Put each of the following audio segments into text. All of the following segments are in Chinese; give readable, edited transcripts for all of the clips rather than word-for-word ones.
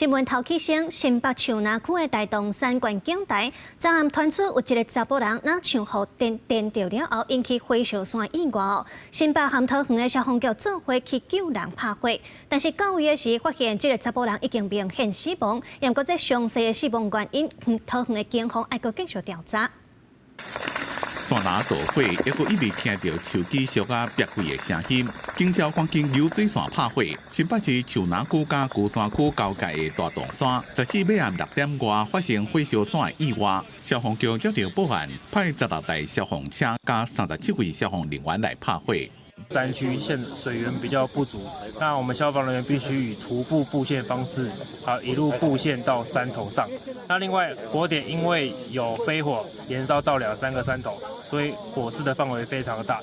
新闻头起先，新北树林区的大东山观景台，昨暗传出有一个查甫人拿枪互电着了后，引起火烧山意外哦。新北含桃园的消防局做伙去救人拍火，但是到位的时发现这个查甫人已经明显死亡，不过这详细的死亡原因，桃园的警方还阁继续调查。 山林大火，还阁一直听到手机烧啊别开的声音。警消赶紧由水线拍火。新北市树林区甲龟山区交界的大洞山，14晚暗6点外发生火烧山的意外。消防局接到报案，派16台消防车加37位消防人员来拍火。 山区现水源比较不足，那我们消防人员必须以徒步布线方式，一路布线到山头上。那另外火点因为有飞火延烧到2、3个山头，所以火势的范围非常的大。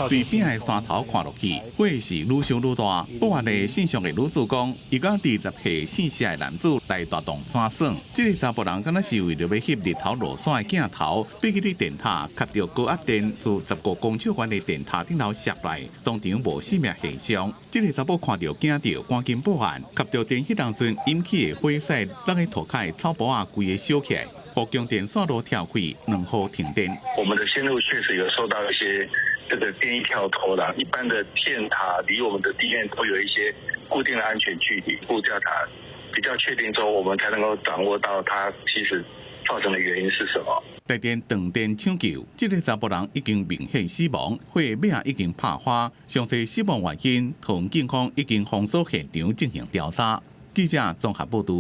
对边的山头看落去，火是愈烧愈大。报案的信上的女子讲，伊甲20岁姓谢的男子来大洞山耍。这个查甫人敢若是为了要翕日头落山的镜头，被迄个电塔卡到高压电自15公尺远的电塔顶头摔来，当场无生命现象。这个查甫看到惊到，赶紧报案。卡到电迄当阵引起的火势，让个涂骹的草包啊规个烧起来，互供电线路跳开，2号停电。我们的线路确实有受到一些。 这个电一跳脱了，一般的线塔离我们的地面都有一些固定的安全距离，步调塔比较确定之后，我们才能够掌握到它其实造成的原因是什么。台电断电抢救，这个查甫人已经明显死亡，火尾也已经拍花，详细死亡原因，桃园警方已经封锁现场进行调查。记者综合报道。